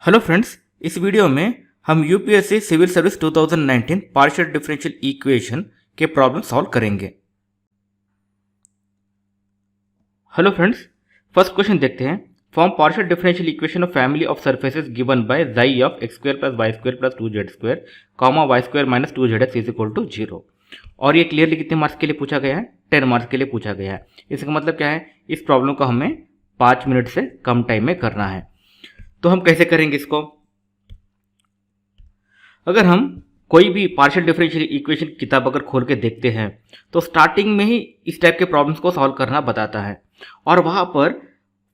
Hello friends, इस video में हम UPSC civil service 2019 partial differential equation के प्रॉब्लम सॉल्व करेंगे। हेलो फ्रेंड्स, फर्स्ट क्वेश्चन देखते हैं। Form partial differential equation of family of surfaces given by xi of x square plus Y square plus 2z square comma Y square minus 2zx is equal to 0। और ये clearly कितने marks के लिए पूछा गया है? 10 मार्क्स के लिए पूछा गया है। इसका मतलब क्या है? इस प्रॉब्लम को हमें 5 मिनट से कम टाइम में करना है। तो हम कैसे करेंगे इसको? अगर हम कोई भी पार्शियल डिफरेंशियल इक्वेशन की किताब अगर खोल के देखते हैं तो स्टार्टिंग में ही इस टाइप के प्रॉब्लम्स को सॉल्व करना बताता है और वहाँ पर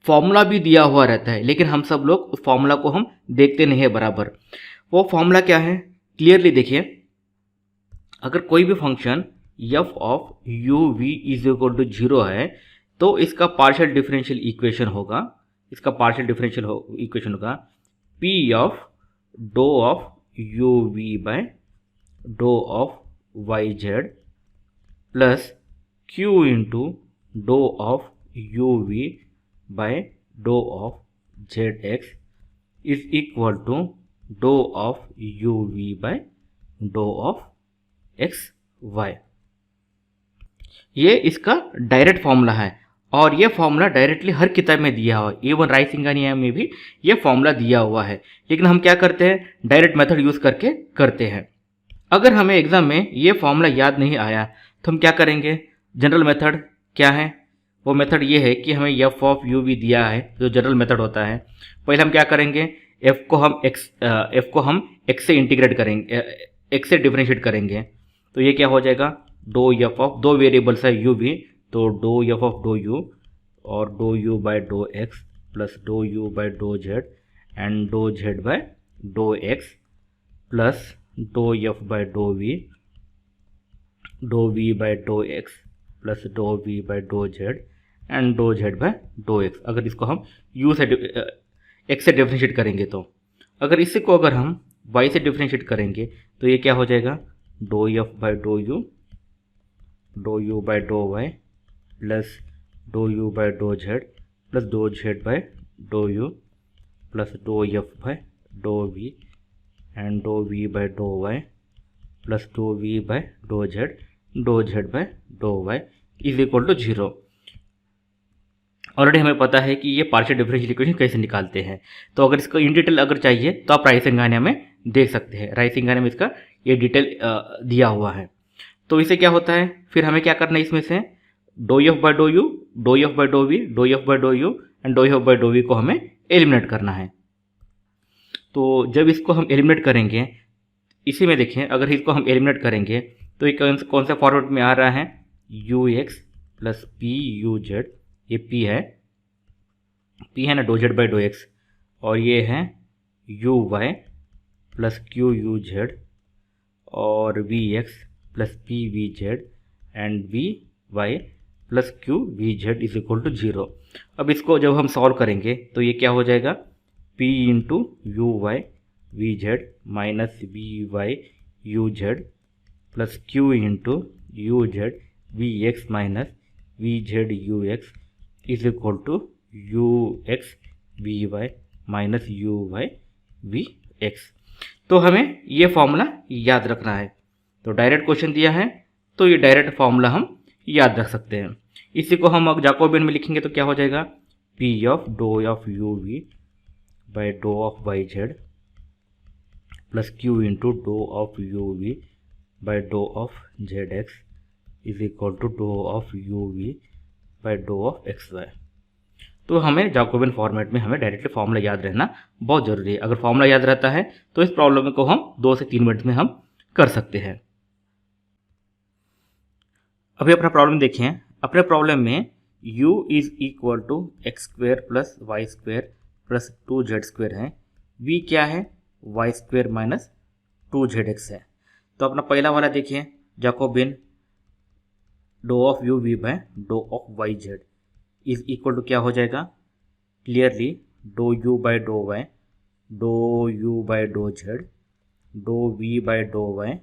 फॉर्मूला भी दिया हुआ रहता है, लेकिन हम सब लोग उस फॉर्मूला को हम देखते नहीं है बराबर। वो फॉर्मूला क्या है? क्लियरली देखिए, अगर कोई भी function f of U V is equal to 0 है तो इसका पार्शियल डिफरेंशियल इक्वेशन होगा, p ऑफ डो ऑफ यू वी बाय डो of Y Z plus q into डो ऑफ यू वी बाय डो of Z X is equal to डो of U V by डो ऑफ एक्स वाई। ये इसका direct formula है और ये फॉर्मूला डायरेक्टली हर किताब में दिया हुआ है। इवन राय सिंघानिया में भी ये फॉर्मूला दिया हुआ है, लेकिन हम क्या करते हैं? डायरेक्ट मेथड यूज़ करके करते हैं। अगर हमें एग्जाम में ये फॉर्मूला याद नहीं आया तो हम क्या करेंगे? जनरल मेथड क्या है? वो मेथड ये है कि हमें एफ ऑफ यू वी दिया है, जो जनरल मेथड होता है। पहले हम क्या करेंगे? एफ को हम एक्स से इंटीग्रेट करेंगे, एक्स से डिफरेंशिएट करेंगे। तो ये क्या हो जाएगा? डो एफ ऑफ, दो वेरिएबल्स है यू वी, तो dough f of do u और do you by dough x plus dough you by do Z and do Z by dough x plus dough F by dough we by dough x plus dough we by do Z and do Z by dough x. अगर इसको हम you से x से differentiate करेंगे तो अगर इसी को अगर हम वाई से डिफरेंशिएट करेंगे तो ये क्या हो जाएगा? डो एफ बाय डो यू बाय डो Y plus dough you by dough Z plus डो जेड बाय डो U plus dough F by dough V and डो वी बाय डो Y plus dough we by do Z by डो Y is equal to 0। Already हमें पता है कि ये पार्शियल डिफरेंशियल इक्वेशन कैसे निकालते हैं। तो अगर इसको इन डिटेल अगर चाहिए तो आप राय सिंघानिया में देख सकते हैं। राय सिंघानिया में इसका ये डिटेल दिया हुआ है। तो इसे क्या होता है? फिर हमें क्या करना है? इसमें से डो एफ बाय डो यू, डो एफ बाय डो वी, डो एफ बाय डो यू एंड डो एफ बाय डो वी को हमें एलिमिनेट करना है। तो जब इसको हम एलिमिनेट करेंगे, इसी में देखें, अगर इसको हम एलिमिनेट करेंगे तो ये कौन सा फॉर्मेट में आ रहा है? U x plus p u z, ये पी है ना, do z by dough x, और ये है u y plus q u z और v x plus p v z and v y plus q v z is equal to 0। अब इसको जब हम सॉल्व करेंगे तो ये क्या हो जाएगा? p into U Y V Z minus V Y U Z plus Q into U Z we X minus V Z you X is equal to U x we Y minus U why we X. तो हमें ये formula याद रखना है। तो direct question दिया है तो ये डायरेक्ट फॉर्मूला हम याद रख सकते हैं। इसी को हम अगर जैकोबियन में लिखेंगे तो क्या हो जाएगा? p ऑफ डो ऑफ यू वी बाई डो of Y Z plus q into डो ऑफ यू वी बाई डो of Z X is equal to डो ऑफ यू वी बाई डो ऑफ एक्स वाई। तो हमें जैकोबियन फॉर्मेट में हमें डायरेक्टली फॉर्मूला याद रहना बहुत ज़रूरी है। अगर फॉर्मूला याद रहता है तो इस प्रॉब्लम को हम 2 से 3 मिनट में हम कर सकते हैं। अभी अपना प्रॉब्लम देखिए। अपने प्रॉब्लम में u is equal to X square plus Y square plus 2z square है। v क्या है? वाई स्क्वेयर माइनस 2zx है। तो अपना पहला वाला देखिए, जैकोबियन डो ऑफ यू वी बाय डो of Y Z is equal to क्या हो जाएगा? क्लियरली डो यू बाय डो वाई, डो यू बाय डो जेड, डो वी बाय डो वाई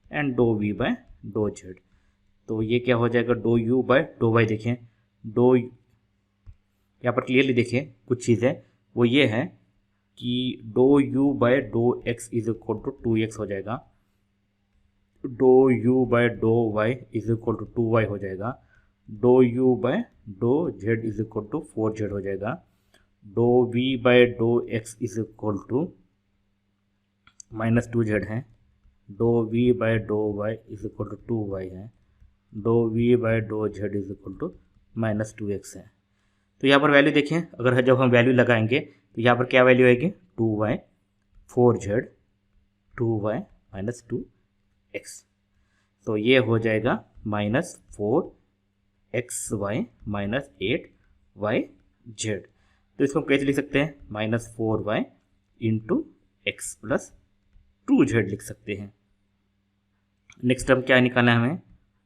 एंड डो वी बाय डो जेड। तो ये क्या हो जाएगा? डो यू बाय डो वाई। देखें, डो यहाँ पर क्लियरली देखिए कुछ चीज़ें, वो ये है कि डो you by dough x is equal to 2x हो जाएगा, डो यू बाय डो Y is equal to 2y हो जाएगा, डो you by dough Z is equal to 4z हो जाएगा, डो we by dough x is equal to -2z है, डो वी बाय डो Y is equal to 2y है, डो we by dough Z is equal to -2x है। तो यहाँ पर वैल्यू देखें, अगर जब हम वैल्यू लगाएंगे तो यहाँ पर क्या वैल्यू आएगी, 2y 4z 2y -2x। तो ये हो जाएगा -4xy -8yz। तो इसको हम कैसे लिख सकते हैं, -4y into X plus 2z लिख सकते हैं। नेक्स्ट टर्म क्या निकालना है हमें,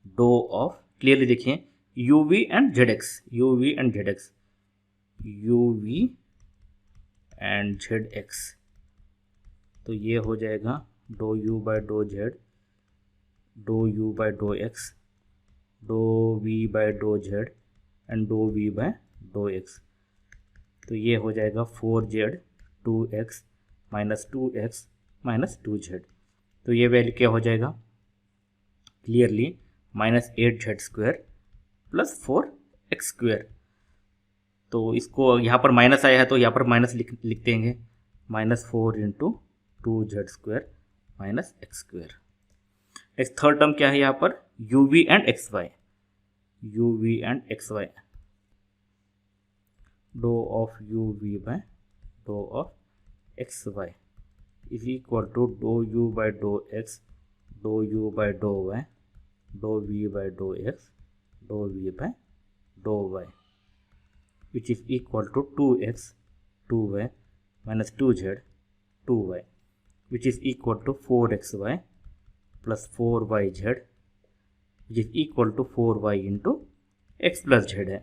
डो ऑफ, क्लियरली देखिए U V and Z X, U V and Z X, U V and Z X. तो ये हो जाएगा डो यू बाय डो जेड, डो यू बाय डो एक्स, डो we by do Z and डो वी बाय डो एक्स। तो ये हो जाएगा 4z 2x -2x -2z। तो ये वैल्यू क्या हो जाएगा, क्लियरली -8z² प्लस 4x²। तो इसको यहाँ पर माइनस आया है तो यहाँ पर माइनस लिख देंगे, -4 into 2z² -x²। Next third term क्या है यहाँ पर, U V and X Y, U V and X Y, डो ऑफ यू वी बाय डो of x Y is equal to डो यू बाय डो एक्स, डो यू बाय डो Y, डो वी बाय डो एक्स, डो we by डो Y, which is equal to 2x 2y minus 2z 2y, which is equal to 4xy plus 4yz, which is equal to 4y into x plus z है।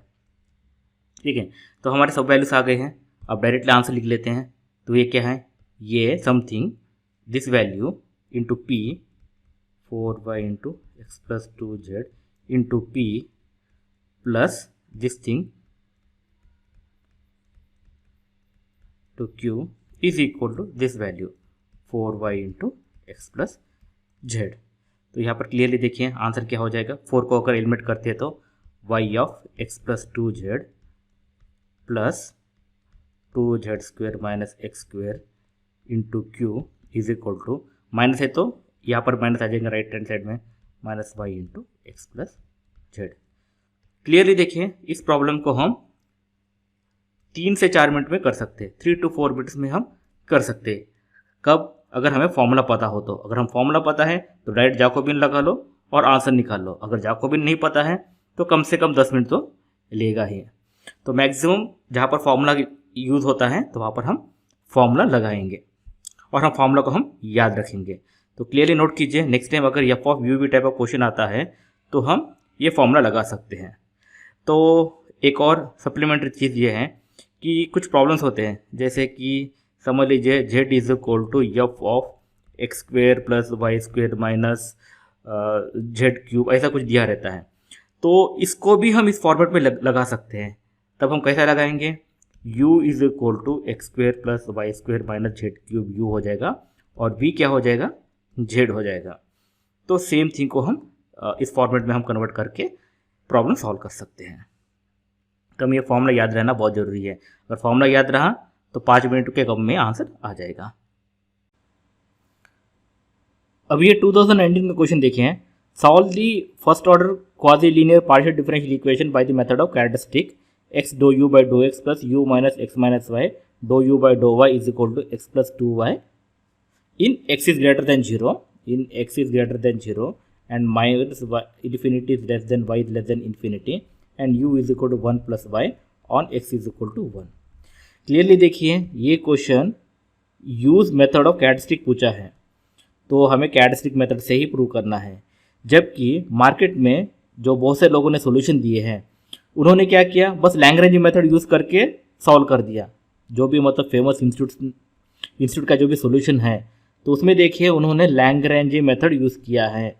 ठीक है, तो हमारे सब values आ गए हैं। अब डायरेक्टली आंसर लिख लेते हैं। तो ये क्या है, ये something this value into P 4y into X plus 2z into P plus this thing to q is equal to this value 4y into x plus z। तो यहाँ पर क्लियरली देखिए आंसर क्या हो जाएगा, 4 को अगर एलिमिनेट करते हैं तो y of x plus 2z plus 2z² minus x² into Q is equal to, minus है तो यहाँ पर माइनस आ जाएगा राइट हैंड साइड में, -y into X plus Z. Clearly देखिए इस प्रॉब्लम को हम 3 से 4 मिनट में कर सकते हैं, 3 to 4 मिनट्स में हम कर सकते हैं। कब, अगर हमें फॉर्मूला पता हो तो। अगर हम फॉर्मूला पता है तो डायरेक्ट जैकोबियन लगा लो और आंसर निकाल लो। अगर जैकोबियन नहीं पता है तो कम से कम 10 मिनट तो लेगा ही। तो मैक्सिमम जहाँ पर फॉर्मूला यूज़ होता है तो वहाँ पर हम फॉर्मूला लगाएंगे और हम फॉर्मूला को हम याद रखेंगे। तो क्लियरली नोट कीजिए, नेक्स्ट टाइम अगर F of U V type of question आता है तो हम ये फॉर्मूला लगा सकते हैं। तो एक और सप्लीमेंट्री चीज़ ये है कि कुछ प्रॉब्लम्स होते हैं, जैसे कि समझ लीजिए z is equal to F of x² plus y² minus z³, ऐसा कुछ दिया रहता है। तो इसको भी हम इस फॉर्मेट में लगा सकते हैं। तब हम कैसा लगाएंगे, u is equal to x² plus y² minus z³ u हो जाएगा और v क्या हो जाएगा, z हो जाएगा। तो सेम थिंग को हम इस फॉर्मेट में हम कन्वर्ट करके प्रॉब्लम सॉल्व कर सकते हैं। तो हमें ये फॉर्मूला याद रहना बहुत ज़रूरी है। अगर फॉर्मूला याद रहा तो 5 मिनट के कम में आंसर आ जाएगा। अब ये 2019 का क्वेश्चन देखें, solve the first order quasi linear partial differential equation by the method of characteristic x डो u by dough x plus u minus x minus Y डो u बाय डो Y is equal to x plus 2y in x is greater than 0, in x is greater than 0 and minus infinity is less than y is less than infinity and u is equal to 1 plus Y on x is equal to 1। Clearly देखिए ये question use method of characteristic पूछा है, तो हमें characteristic method से ही prove करना है। जबकि मार्केट में जो बहुत से लोगों ने सॉल्यूशन दिए हैं उन्होंने क्या किया, बस लैग्रेंज मेथड यूज़ करके सॉल्व कर दिया। जो भी मतलब फेमस इंस्टीट्यूट का जो भी सॉल्यूशन है तो उसमें देखिए उन्होंने लैग्रेंज मेथड यूज़ किया है,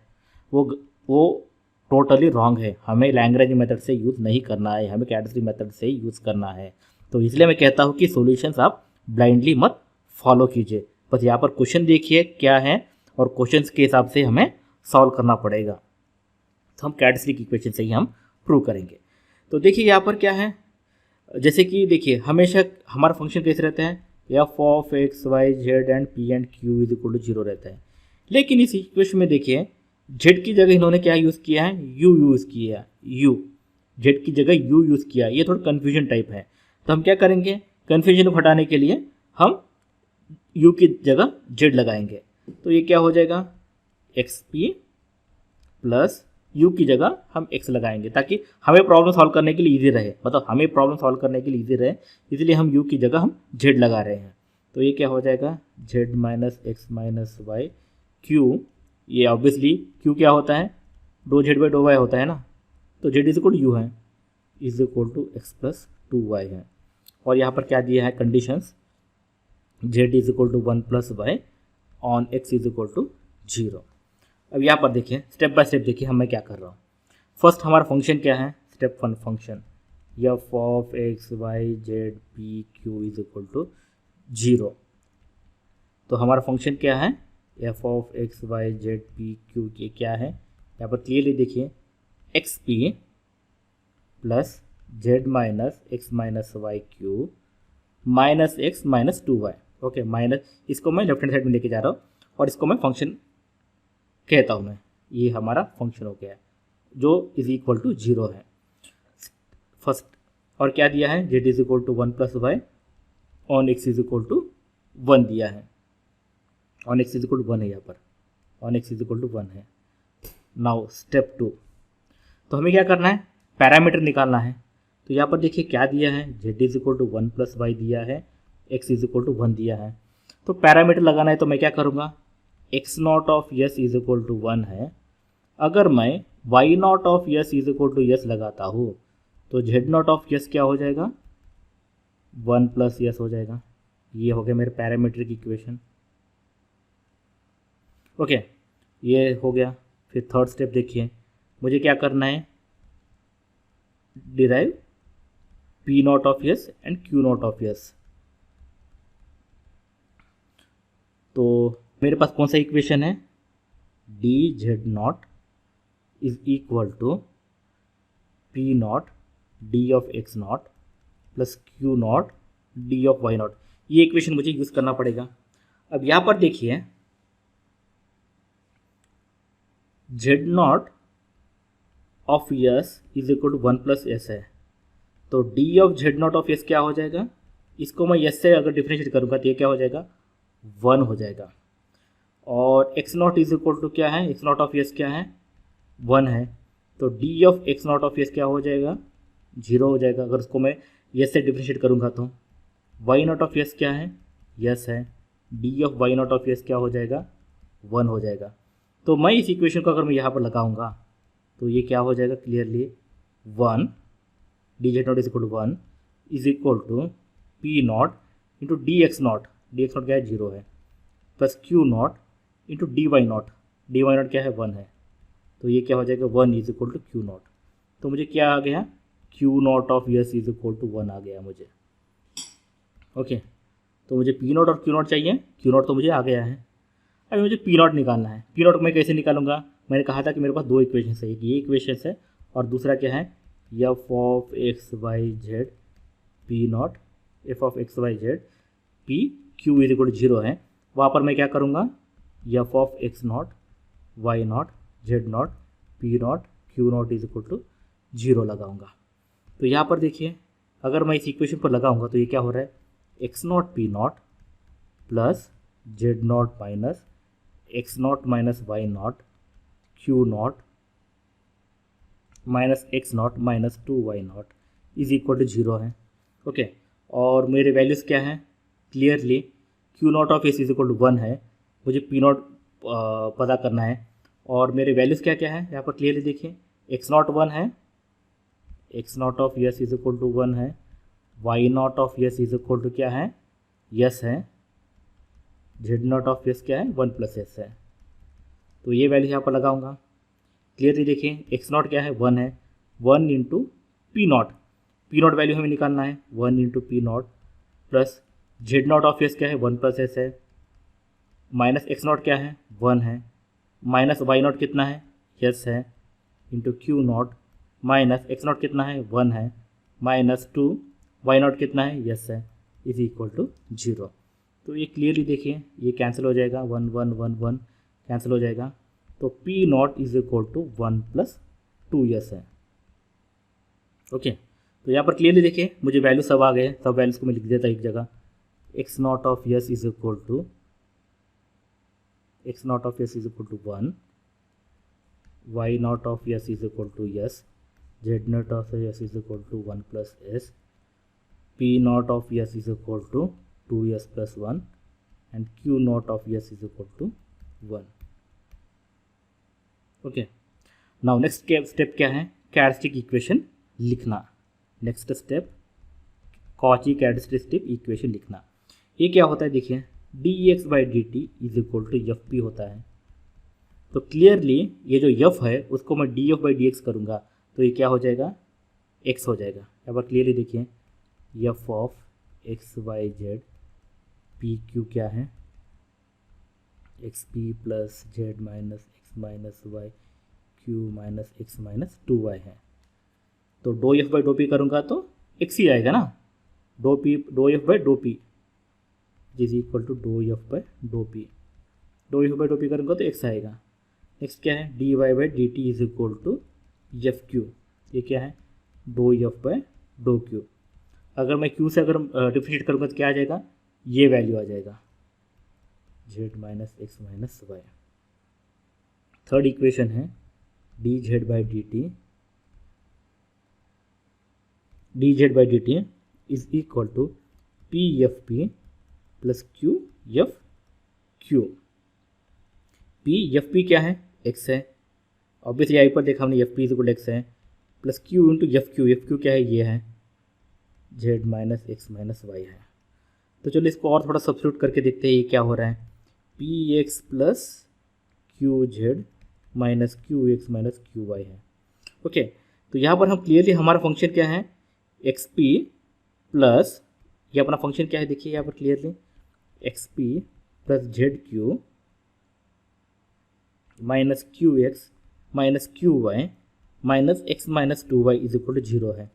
वो टोटली रॉन्ग है। हमें लैग्रेंज मेथड से यूज़ नहीं करना है, हमें कैरेक्टरिस्टिक मेथड से ही यूज़ करना है। तो इसलिए मैं कहता हूँ कि सॉल्यूशंस आप ब्लाइंडली मत फॉलो कीजिए। बस यहाँ पर क्वेश्चन देखिए क्या है और क्वेश्चंस के हिसाब से हमें सॉल्व करना पड़ेगा। तो हम कैरेक्टरिस्टिक इक्वेशन से ही हम प्रूव करेंगे। तो देखिए यहाँ पर क्या है, जैसे कि देखिए हमेशा हमारा फंक्शन कैसे रहता है, F of x Y Z and P and Q is equal to 0 रहता है। लेकिन इस इक्वेशन में देखिए जेड की जगह इन्होंने क्या यूज़ किया है, यू यूज़ किया है, यू, जेड की जगह यू यूज़ किया। ये थोड़ा कन्फ्यूजन टाइप है, तो हम क्या करेंगे, कन्फ्यूजन को हटाने के लिए हम यू की जगह जेड लगाएंगे। तो ये क्या हो जाएगा, एक्स पी प्लस यू की जगह हम एक्स लगाएंगे ताकि हमें प्रॉब्लम सॉल्व करने के लिए इजी रहे, मतलब हमें प्रॉब्लम सॉल्व करने के लिए इजी रहे, इसलिए हम यू की जगह हम जेड लगा रहे हैं। तो ये क्या हो जाएगा, Z minus x minus Y Q, ये ऑब्वियसली क्यू क्या होता है, दो जेड बाई दो वाई होता है ना, तो z is equal to u है, is equal to x plus 2y है। और यहाँ पर क्या दिया है conditions, z is equal to 1 plus Y on x is equal to 0। अब यहाँ पर देखिए स्टेप बाय स्टेप देखिए हम मैं क्या कर रहा हूँ। फर्स्ट हमारा फंक्शन क्या है, step 1 function f of x Y z p q is equal to 0। तो हमारा फंक्शन क्या है, F of x Y z p q के क्या है, यहाँ पर क्लियरली देखिए x p plus z minus x minus Y q minus x minus 2y। Okay, minus, इसको मैं लेफ्ट हैंड साइड में लेके जा रहा हूँ और इसको मैं फंक्शन कहता हूँ मैं, ये हमारा फंक्शन हो गया जो इज इक्वल टू 0 है फर्स्ट। और क्या दिया है, z is equal to 1 plus Y on x is equal to 1 दिया है, on x is equal to 1 है, यहाँ पर on x is equal to 1 है। नाउ स्टेप 2, तो हमें क्या करना है, पैरामीटर निकालना है। तो यहाँ पर देखिए क्या दिया है, z is equal to 1 plus y दिया है, एक्स इज इक्वल टू 1 दिया है। तो पैरामीटर लगाना है तो मैं क्या करूँगा, x naught of s is equal to 1 है, अगर मैं y naught of s is equal to s लगाता हूँ तो जेड नॉट ऑफ यस क्या हो जाएगा, 1 प्लस यस हो जाएगा। ये हो गया मेरे पैरामीटर की इक्वेशन। ओके, ये हो गया। फिर थर्ड स्टेप देखिए, मुझे क्या करना है, derive p naught of s and q naught of s. तो मेरे पास कौन सा इक्वेशन है, d z naught is equal to p naught d of x naught plus q naught d of y naught. ये इक्वेशन मुझे use करना पड़ेगा। अब यहाँ पर देखिए z naught of s is equal to 1 plus s है, तो d of z naught of s क्या हो जाएगा, इसको मैं एस से अगर डिफ्रेंशिएट करूँगा तो ये क्या हो जाएगा, 1 हो जाएगा। और x naught is equal to क्या है, एक्स नॉट ऑफ एस क्या है, 1 है, तो d of x naught of s क्या हो जाएगा, 0 हो जाएगा अगर उसको मैं एस से डिफ्रेंशिएट करूँगा तो। वाई नॉट ऑफ एस क्या है, यस है, d of y naught of s क्या हो जाएगा, 1 हो जाएगा। तो मैं इस इक्वेशन को अगर मैं यहाँ पर लगाऊंगा तो ये क्या हो जाएगा, clearly 1 d z naught is equal to 1 is equal to p naught into d x naught क्या है, 0 है, plus q naught into d y naught क्या है, 1 है। तो ये क्या हो जाएगा, 1 is equal to q naught. तो मुझे क्या आ गया, q naught of s is equal to 1 आ गया मुझे। ओके, तो मुझे पी नॉट और क्यू नॉट चाहिए, क्यू नॉट तो मुझे आ गया है। अभी मुझे पी नॉट निकालना है। पी नॉट मैं कैसे निकालूंगा, मैंने कहा था कि मेरे पास दो इक्वेशन है, एक ये इक्वेशन है और दूसरा क्या है, F of x Y z p naught f of x Y z p q is equal to 0 है। वहाँ पर मैं क्या करूँगा, f of x naught y naught z naught p naught q naught is equal to 0 लगाऊंगा। तो यहाँ पर देखिए अगर मैं इस इक्वेशन पर लगाऊंगा तो ये क्या हो रहा है, x naught p naught plus z naught minus x naught minus y naught q naught minus x naught minus 2y naught is equal to 0 है। ओके, और मेरे वैल्यूज़ क्या हैं, clearly q naught of s is equal to 1 है, मुझे p not पता करना है। और मेरे वैल्यूज़ क्या क्या है, यहाँ पर क्लियरली देखिए एक्स नॉट 1 है, x naught of s is equal to 1 है, y naught of s is equal to क्या है, यस है, जेड नॉट ऑफ यस क्या है, 1 प्लस एस है। तो ये वैल्यू यहाँ पर लगाऊंगा। क्लियरली देखिए एक्स नॉट क्या है, 1 है, 1 इंटू पी नॉट वैल्यू हमें निकालना है, 1 into P naught plus z naught of s क्या है 1 प्लस एस है, माइनस एक्स नॉट क्या है 1 है, माइनस वाई नॉट कितना है यस है, into Q naught minus x not कितना है 1 है, माइनस 2 वाई नॉट कितना है यस है, इज इक्वल टू 0। तो ये क्लियरली देखिए ये कैंसिल हो जाएगा, 1 1 1 1 कैंसिल हो जाएगा, तो p naught is equal to 1 plus 2 s है। ओके, तो यहाँ पर क्लियरली देखिए मुझे वैल्यू सब आ गए, सब वैल्यूज को मैं लिख देता एक जगह। X naught of s is equal to 1, y naught of s is equal to s, z naught of s is equal to 1 plus s, p naught of s is equal to 2s plus 1 and q naught of s is equal to 1। Okay, now next step क्या है, characteristic equation लिखना। Next step Cauchy characteristic equation लिखना। ये क्या होता है देखिए, dx by d t is equal to f p होता है। तो क्लियरली ये जो यफ है उसको मैं D F by d x करूँगा तो ये क्या हो जाएगा एक्स हो जाएगा। यहाँ पर क्लियरली देखिए f of x Y z p q क्या है x p plus z minus x minus Y q minus x minus 2y है। तो डो एफ बाई डो पी करूँगा तो एक्स ही आएगा ना, डो एफ बाई डो पी इज इक्वल टू डो एफ बाई डो पी, डो एफ बाई डो पी करूँगा तो एक्स आएगा। नेक्स्ट क्या है d y by d t is equal to f q, ये क्या है डो एफ बाई डो क्यू। अगर मैं क्यू से अगर डिफरेंशिएट करूँगा तो क्या आ जाएगा, ये वैल्यू आ जाएगा Z minus x minus y. Third equation है d z by d t is equal to p f p plus q f q. P f p क्या है एक्स है, ऑब्वियसली आई पर देखा हमने f p is equal x है, plus Q into f q क्या है ये है z minus x minus y है। तो चलो इसको और थोड़ा सब्स्टिट्यूट करके देखते हैं ये क्या हो रहा है, p x plus q z minus q x minus q y है। ओके, तो यहाँ पर हम क्लियरली हमारा फंक्शन क्या है एक्स पी प्लस ये अपना फंक्शन क्या है देखिए यहाँ पर clearly x p plus z q minus q x minus q y minus x minus 2y is equal to 0 है।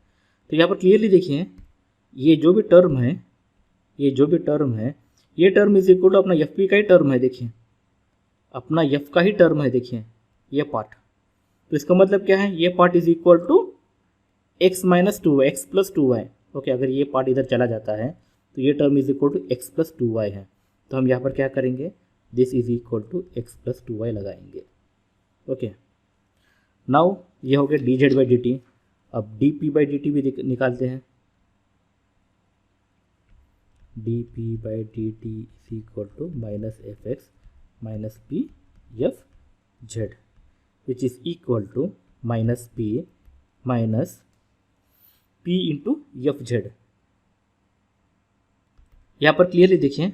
तो यहाँ पर क्लियरली देखिए ये जो भी टर्म है ये टर्म इज इक्वल टू अपना एफ पी का ही टर्म है, देखिए अपना एफ का ही टर्म है, देखिए ये पार्ट। तो इसका मतलब क्या है ये part is equal to x minus 2y x plus 2y। Okay, अगर ये पार्ट इधर चला जाता है तो ये term is equal to x plus 2y है। तो हम यहाँ पर क्या करेंगे this is equal to x plus 2y लगाएंगे। ओके, नाउ ये हो गया d z by d t. अब d p by d t भी निकालते हैं, d p by d t is equal to minus f x minus p f z which is equal to minus p into f z. यहाँ पर clearly देखिए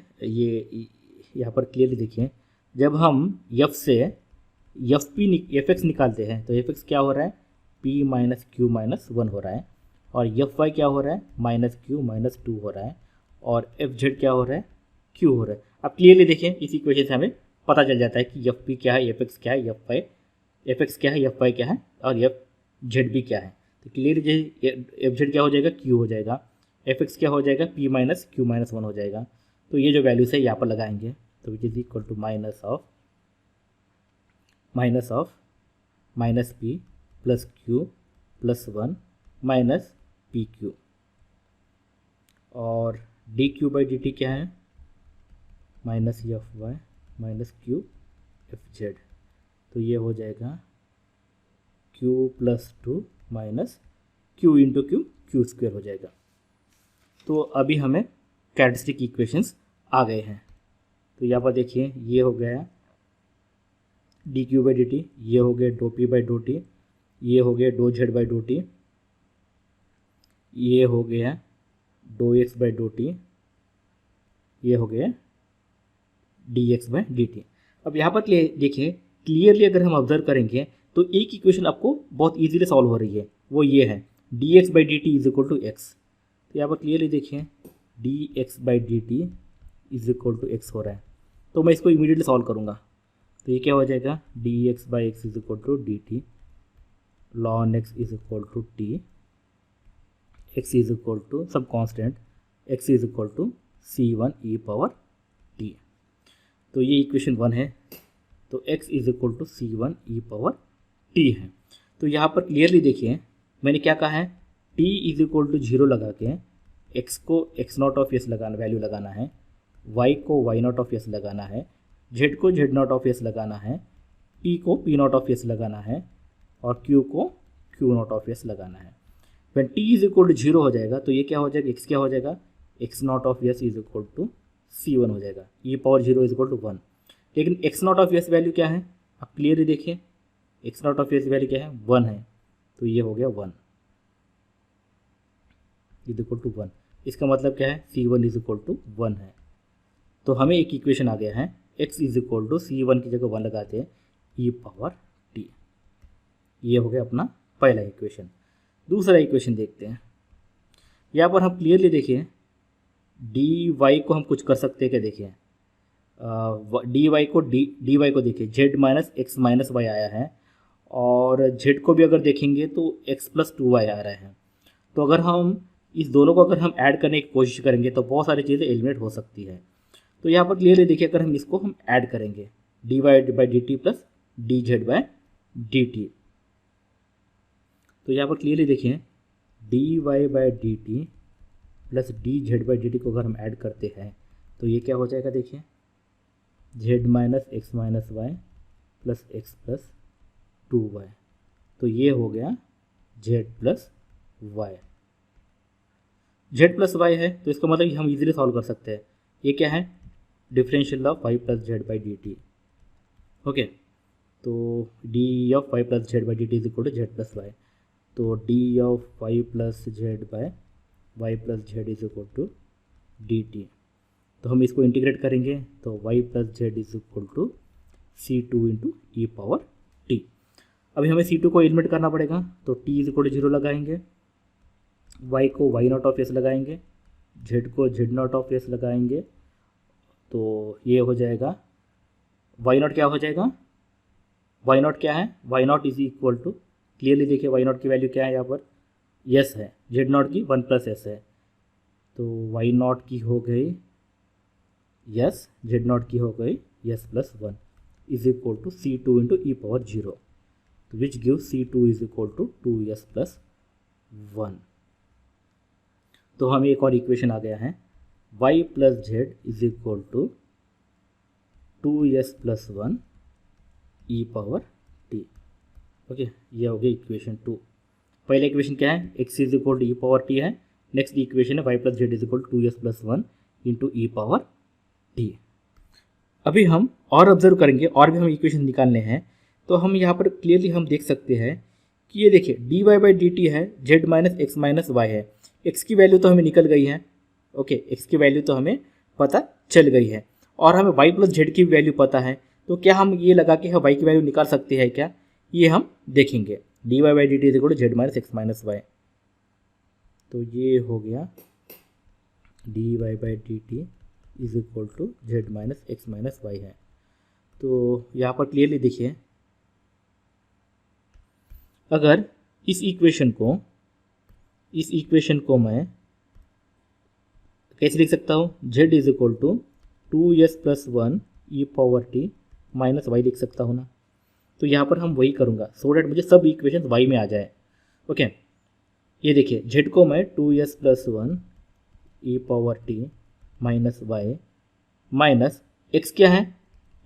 यहाँ पर clearly देखिए जब हम एफ से एफ एक्स निकालते हैं तो एफ एक्स क्या हो रहा है पी माइनस क्यू माइनस 1 हो रहा है, और एफ वाई क्या हो रहा है माइनस क्यू माइनस 2 हो रहा है, और एफ जेड क्या हो रहा है क्यू हो रहा है। अब क्लियरली देखिए इस इक्वेशन से हमें पता चल जाता है कि एफ पी क्या है एफ एक्स क्या है एफ एक्स क्या है एफ वाई क्या है और एफ जेड भी क्या है। तो क्लियरली एफ जेड क्या हो जाएगा क्यू हो जाएगा, एफ एक्स क्या हो जाएगा पी माइनस क्यू माइनस 1 हो जाएगा। तो ये जो वैल्यूज है यहाँ पर लगाएंगे तो which is equal to minus of minus p plus q plus 1 minus p q, और d q by d t क्या है minus f y minus q f z. तो ये हो जाएगा q plus 2 minus q into q square हो जाएगा। तो अभी हमें कैरेक्टरिस्टिक इक्वेशंस आ गए हैं। तो यहाँ पर देखिए ये हो गया d q by d t, ये हो गया डो पी बाई डो टी, ये हो गया डो जेड बाई डो टी, ये हो गया डो एक्स बाई डो टी, ये हो गया d x by d t. अब यहाँ पर देखिए क्लियरली अगर हम ऑब्जर्व करेंगे तो एक इक्वेशन आपको बहुत इजीली सॉल्व हो रही है, वो ये है d x by d t is equal to x. तो यहाँ पर क्लियरली देखिए d x by d t is equal to x हो रहा है, तो मैं इसको इमीडिएटली सॉल्व करूँगा। तो ये क्या हो जाएगा, d x by x is equal to d t लॉन x is equal to t, x is equal to सब constant, x is equal to c one e power t. तो ये इक्वेशन 1 है। तो x is equal to c one e power t है। तो यहाँ पर क्लियरली देखिए मैंने क्या कहा है, t इज इक्वल टू 0 लगा के x को x नॉट ऑफ एस लगाना, वैल्यू लगाना है, y को y नॉट ऑफ एस लगाना है, z को z नॉट ऑफ एस लगाना है, p को p नॉट ऑफ एस लगाना है और q को q नॉट ऑफ एस लगाना है। when t is equal to 0 हो जाएगा तो ये क्या हो जाएगा, x क्या हो जाएगा, x naught of s is equal to C1 हो जाएगा, e power 0 is equal to 1। लेकिन x naught of s value क्या है, आप क्लियरली देखिए x naught of s value क्या है, 1 है। तो ये हो गया 1 इज इक्वल टू 1। इसका मतलब क्या है, C1 इज इक्वल टू 1 है। तो हमें एक इक्वेशन आ गया है, x is equal to C1 की जगह 1 लगाते हैं e पावर t। ये हो गया अपना पहला इक्वेशन। दूसरा इक्वेशन देखते हैं। यहाँ पर हम क्लियरली देखिए डी वाई को हम कुछ कर सकते हैं क्या, देखिए डी वाई को देखिए z minus x minus y आया है और जेड को भी अगर देखेंगे तो एक्स प्लस 2y आ रहा है। तो अगर हम इस दोनों को अगर हम ऐड करने की कोशिश करेंगे तो बहुत सारी चीज़ें एलिमिनेट हो सकती है। तो यहाँ पर क्लियरली देखिए अगर हम इसको हम ऐड करेंगे d y by d t plus d z by d t, तो यहाँ पर क्लियरली देखिए d y by d t plus d z by d t को अगर हम ऐड करते हैं तो ये क्या हो जाएगा, देखिए z minus x minus y plus x plus 2y। तो ये हो गया z plus y. Z plus y है तो इसका मतलब हम इजीली सॉल्व कर सकते हैं। ये क्या है, differential of y plus z by d t. Okay, तो d of y plus z by d t is equal to z plus y. तो d of y plus z by y plus z is equal to d t. तो हम इसको integrate करेंगे तो y plus z is equal to c two into e power t. अभी हमें सी to को eliminate करना पड़ेगा तो टी इज इक्वल टू 0 लगाएंगे, वाई को वाई नॉट ऑफ एस लगाएंगे, जेड को जेड नॉट ऑफ एस लगाएंगे। तो ये हो जाएगा वाई नॉट क्या हो जाएगा, वाई नॉट क्या है, y naught is equal to clearly देखिए वाई नॉट की वैल्यू क्या है, यहाँ पर यस है, जेड नॉट की 1 प्लस एस है। तो वाई नॉट की हो गई यस, जेड नॉट की हो गई s plus 1 is equal to c two into e power 0, तो which give c two is equal to 2s plus 1। तो हमें एक और इक्वेशन आ गया है, y plus z is equal to 2s plus 1 e power t. Okay, ये हो गया इक्वेशन 2। पहले इक्वेशन क्या है, x is equal to e power t है। नेक्स्ट इक्वेशन है y plus z is equal to 2s plus 1 into e power t. अभी हम और ऑब्जर्व करेंगे और भी हम इक्वेशन निकालने हैं। तो हम यहाँ पर क्लियरली हम देख सकते हैं कि ये देखिए d y by d t है, z minus x minus y है। एक्स की वैल्यू तो हमें निकल गई है, ओके, एक्स की वैल्यू तो हमें पता चल गई है और हमें वाई प्लस जेड की वैल्यू पता है। तो क्या हम ये लगा के वाई की वैल्यू निकाल सकते हैं क्या, ये हम देखेंगे। D y by d t is equal to z minus x minus y. तो ये हो गया d y by d t is equal to z minus x minus y है। तो यहाँ पर क्लियरली देखिए अगर इस इक्वेशन को मैं कैसे लिख सकता हूँ, z is equal to 2s plus 1 e power t minus y लिख सकता हूँ ना। तो यहाँ पर हम वही करूँगा सो डैट मुझे सब इक्वेशन y में आ जाए। ओके, ये देखिए z को मैं 2s plus 1 e power t minus y minus x क्या है,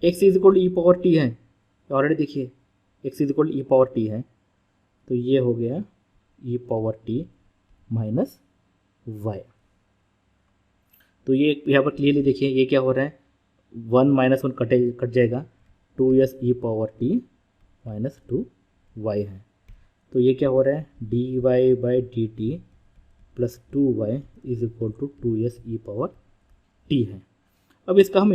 x is equal to e power t है, ऑलरेडी देखिए x is equal to e power t है। तो ये हो गया e power t minus y. तो ये यहाँ पर क्लियरली देखिए ये क्या हो रहा है, 1 माइनस 1 कट जाएगा, 2s e power t minus 2y है। तो ये क्या हो रहा है, d y by d t plus 2y is equal to 2s e power t है। अब इसको हम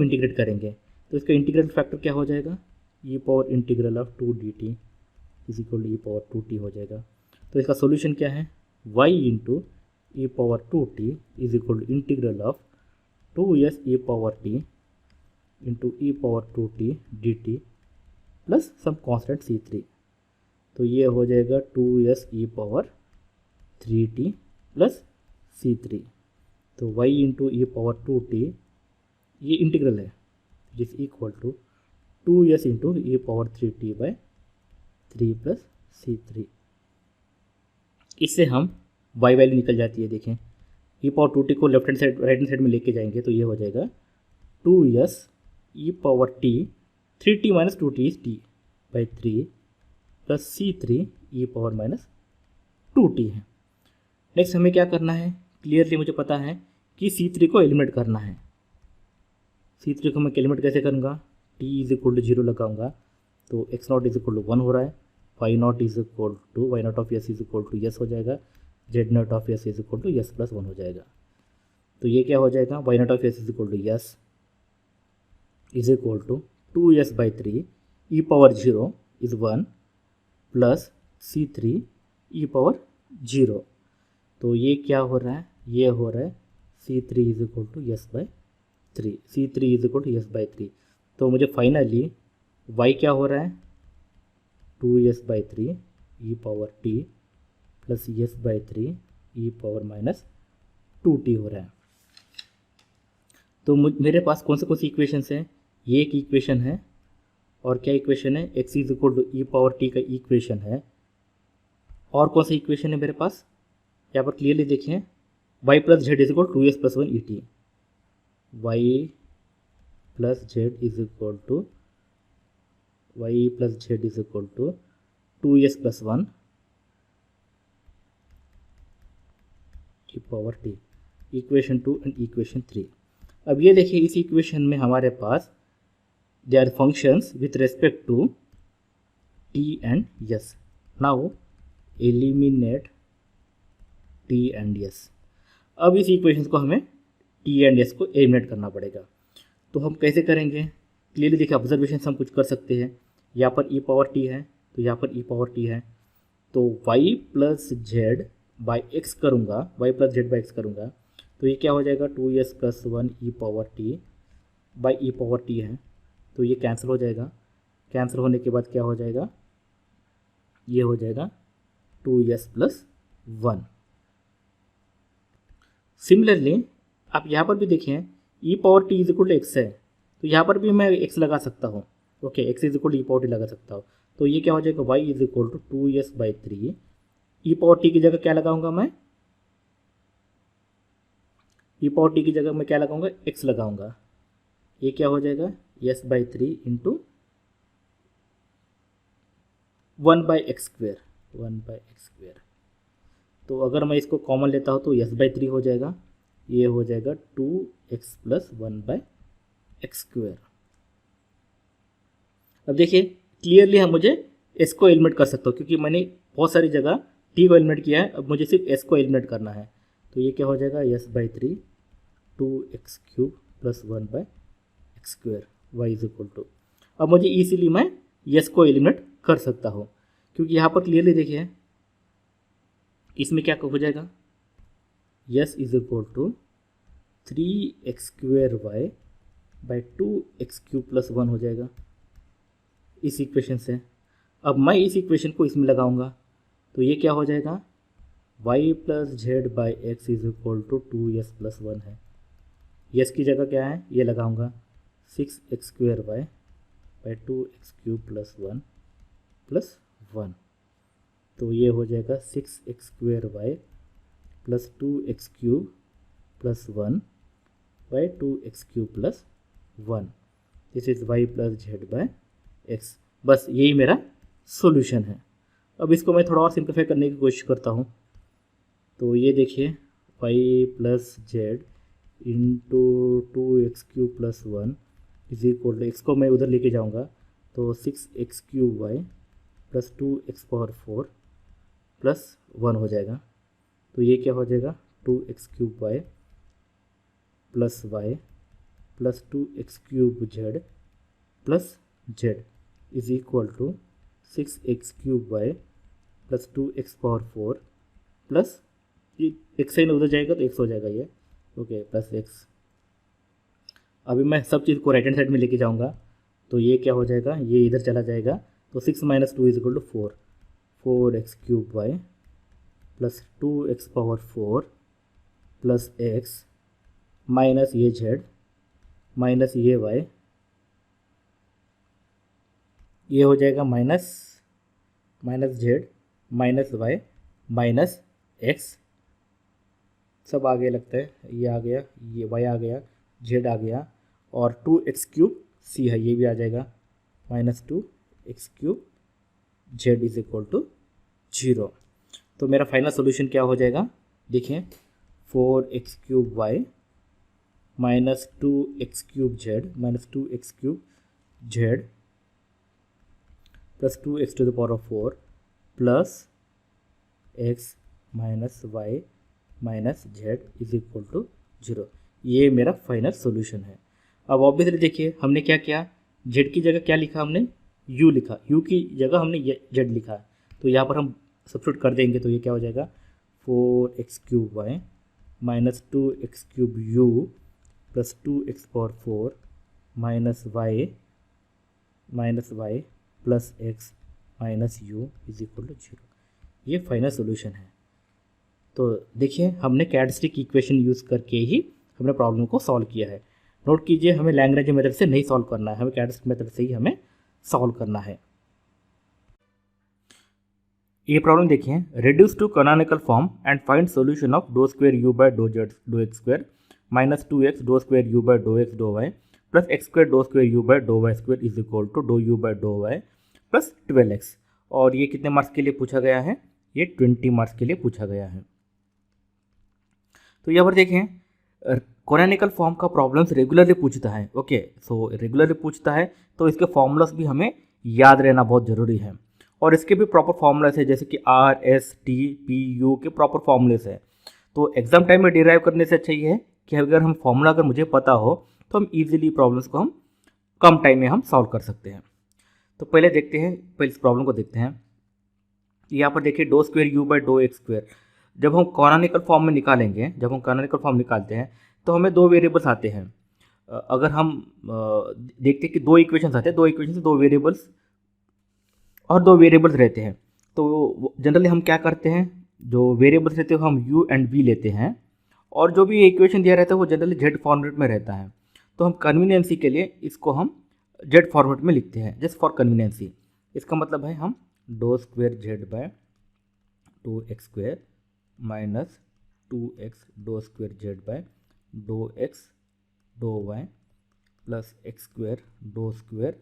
इंटीग्रेट करेंगे तो इसका इंटीग्रेट फैक्टर क्या हो जाएगा, e power integral of 2 d t is equal to e power 2t हो जाएगा। तो इसका सोल्यूशन क्या है, y इंटू e power 2t is equal to integral of 2s e power t into e power 2t dt plus some constant c3। तो ये हो जाएगा 2s e power 3t plus c3। तो y into e power 2t ये integral है जिस equal to 2s into e power 3t by 3 plus c3। इससे हम y वैल्यू निकल जाती है। देखें ई पावर 2t को left hand side right hand side में लेके जाएंगे तो ये हो जाएगा 2s e power t 3t minus 2t is t by 3 plus c3 e power minus 2t है। नेक्स्ट हमें क्या करना है, क्लियरली मुझे पता है कि c3 को एलिमिनेट करना है। c3 को मैं एलिमिनेट कैसे करूँगा, t इज इक्वल टू 0 लगाऊंगा तो x naught is equal to 1 हो रहा है, y naught is equal to y naught of s is equal to s हो जाएगा, z naught of s is equal to s plus 1 हो जाएगा। तो ये क्या हो जाएगा, y naught of s is equal to s is equal to 2s by 3 e power 0 is 1 plus c3 e power 0। तो ये क्या हो रहा है, ये हो रहा है c3 is equal to s by 3, c3 is equal to s by 3। तो मुझे फाइनली y क्या हो रहा है 2s by 3 e power t plus yes by 3 e power minus 2t हो रहा है। तो मेरे पास कौन से इक्वेशंस हैं, ये एक इक्वेशन है और क्या इक्वेशन है x is equal to e power t का इक्वेशन है। और कौन सा इक्वेशन है मेरे पास, यहाँ पर क्लियरली देखें y plus z is equal to 2s plus 1 et, y plus z is equal to y plus z is equal to 2s plus 1 की power t, equation 2 and equation 3। अब ये देखिए इस इक्वेशन में हमारे पास they are functions with respect to t and s। Now eliminate t and s। अब इस इक्वेशन को हमें t एंड s को एलिमिनेट करना पड़ेगा। तो हम कैसे करेंगे, क्लियरली देखिए ऑब्जर्वेशन हम कुछ कर सकते हैं। यहाँ पर e पावर t है तो यहाँ पर e पावर t है, तो y plus z by x करूँगा, y plus z by x करूँगा तो ये क्या हो जाएगा 2s plus 1 e power t by E power t है, तो ये कैंसिल हो जाएगा। कैंसिल होने के बाद क्या हो जाएगा, ये हो जाएगा 2s प्लस 1। सिमिलरली आप यहाँ पर भी देखें e power t is equal to x है तो यहाँ पर भी मैं x लगा सकता हूँ। Okay, x is equal to e power t लगा सकता हूँ। तो ये क्या हो जाएगा y is equal to 2s by 3, e power t की जगह क्या लगाऊंगा मैं, ई पावर t की जगह मैं क्या लगाऊंगा x लगाऊंगा। ये क्या हो जाएगा s by 3 into 1 by x square, 1 by x square. तो अगर मैं इसको कॉमन लेता हूँ तो s बाई 3 हो जाएगा, ये हो जाएगा 2x plus 1 by x square. अब देखिए क्लियरली हम मुझे s को एलिमिनेट कर सकता हूँ क्योंकि मैंने बहुत सारी जगह t को एलिमिनेट किया है, अब मुझे सिर्फ s को एलिमिनेट करना है। तो ये क्या हो जाएगा s by 3 2x cube plus 1 by x square y is equal to. अब मुझे इसीलिए मैं s को एलिमिनेट कर सकता हूँ क्योंकि यहाँ पर क्लियरली देखिए इसमें क्या हो जाएगा s is equal to 3x square y by 2x cube plus 1 हो जाएगा इस इक्वेशन से। अब मैं इस इक्वेशन को इसमें लगाऊंगा तो ये क्या हो जाएगा y plus z by x is equal to 2s plus 1 है। s की जगह क्या है ये लगाऊंगा 6x square y by 2x cube plus 1 plus 1। तो ये हो जाएगा 6x square y plus 2x cube plus 1 by 2x cube plus 1। This is y plus z by x. बस यही मेरा सॉल्यूशन है। अब इसको मैं थोड़ा और सिंप्लीफाई करने की कोशिश करता हूँ। तो ये देखिए y plus z into 2x cube plus 1 is equal to, x को मैं उधर लेके जाऊँगा तो 6x cube y plus 2x power 4 plus 1 हो जाएगा। तो ये क्या हो जाएगा 2x cube y plus y plus 2x cube z plus z is equal to 6x cube y plus 2x power 4 plus ये एक्स साइन उधर जाएगा तो एक्स हो जाएगा ये, ओके, प्लस एक्स। अभी मैं सब चीज़ को राइट हैंड साइड में लेके जाऊँगा तो ये क्या हो जाएगा, ये इधर चला जाएगा तो 6 - 2 = 4, 4x³ plus 2x⁴ plus x minus ये z माइनस ये y, ये हो जाएगा minus z minus y minus x, सब आगे लगता है, ये आ गया, ये y आ गया, z आ गया, और 2x³ c है, ये भी आ जाएगा, -2x³ z = 0। तो मेरा फाइनल सोल्यूशन क्या हो जाएगा, देखिए 4x³ y minus 2x³ z plus 2x⁴ plus x minus y minus z = 0। ये मेरा फाइनल सोल्यूशन है। अब ऑब्वियसली देखिए हमने क्या किया, z की जगह क्या लिखा हमने, u लिखा, u की जगह हमने z लिखा, तो यहाँ पर हम सब्स्टिट्यूट कर देंगे तो ये क्या हो जाएगा 4x³ y minus 2x³ u plus 2x⁴ minus y plus x minus u = 0। ये फाइनल सोल्यूशन है। तो देखिए हमने कैरेक्टरिस्टिक इक्वेशन यूज़ करके ही हमने प्रॉब्लम को सॉल्व किया है। नोट कीजिए हमें लैग्रेंज मेथड से नहीं सॉल्व करना है, हमें कैरेक्टरिस्टिक मेथड से ही हमें सॉल्व करना है। ये प्रॉब्लम देखिए, reduce to canonical form and find solution of (2^u/(z)(x²) minus 2x (2^u/(x)(y) plus x²(2^u/(y² = (u/(y) plus 12x। और ये कितने मार्क्स के लिए पूछा गया है, ये 20 मार्क्स के लिए पूछा गया है। तो यहाँ पर देखें कैनोनिकल फॉर्म का प्रॉब्लम्स रेगुलरली पूछता है, ओके, सो रेगुलरली पूछता है तो इसके फॉर्मूलास भी हमें याद रहना बहुत ज़रूरी है, और इसके भी प्रॉपर फॉर्मूलास है, जैसे कि R/S/T/P/U के प्रॉपर फॉर्मूलेस है। तो एग्जाम टाइम में डिराइव करने से अच्छा ये है कि अगर हम फॉर्मूला अगर मुझे पता हो तो हम इजीली प्रॉब्लम्स को हम कम टाइम में हम सॉल्व कर सकते हैं। तो पहले देखते हैं, पहले इस प्रॉब्लम को देखते हैं। यहाँ पर देखिए (2^u/(x²) जब हम कैनोनिकल फॉर्म में निकालेंगे, जब हम कैनोनिकल फॉर्म निकालते हैं तो हमें दो वेरिएबल्स आते हैं। अगर हम देखते हैं कि दो इक्वेशंस आते हैं, दो इक्वेशन से दो वेरिएबल्स और दो वेरिएबल्स रहते हैं, तो जनरली हम क्या करते हैं, जो वेरिएबल्स रहते हैं हम u एंड v लेते हैं, और जो भी इक्वेशन दिया रहता है वो जनरली z फॉर्मेट में रहता है। तो हम कन्वीनियंसी के लिए इसको हम z फॉर्मेट में लिखते हैं, जस्ट फॉर कन्वीनियंसी। इसका मतलब है हम (2^z/2x² minus 2x(2)z/(x)(2y) plus x²(2)z/(y²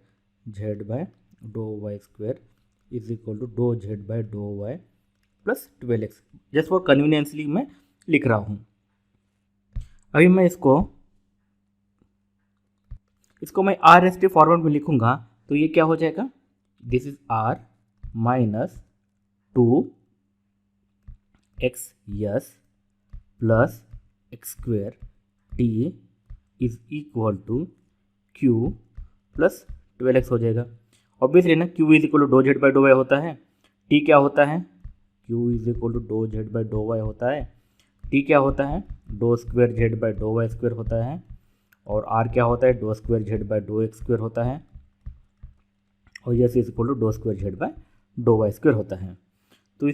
(2z/(y) plus 12x, just for conveniently मैं लिख रहा हूँ। अभी मैं इसको मैं R/S फॉर्मेट में लिखूंगा तो ये क्या हो जाएगा, this is R minus 2x plus x² t is equal to q plus 12x हो जाएगा। ऑब्वियसली ना q is equal to (2z/(y) होता है, t क्या होता है, q is equal to (2z/(y) होता है, t क्या होता है, (2^z/(y² होता है, और r क्या होता है, (2^z/(x² होता है, और yes is equal to (2^z/(y² होता है। तो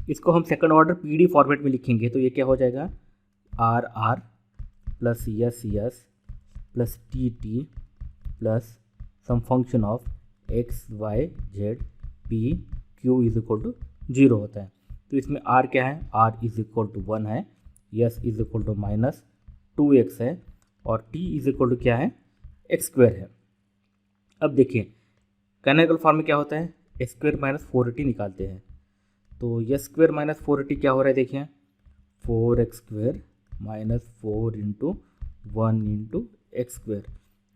इसको हम सेकंड ऑर्डर पीडी फॉर्मेट में लिखेंगे तो ये क्या हो जाएगा, r plus s plus t plus some function of x y z p q is equal to 0 होता है। तो इसमें r क्या है, r इज इक्वल टू 1 है, s is equal to minus 2x है, और t इज इक्वल टू क्या है, x² है। अब देखिए कैनोनिकल फॉर्म में क्या होता है, x² - 4t निकालते हैं, तो s² - 4t क्या हो रहा है, देखिए 4x² minus 4 into 1 into x²,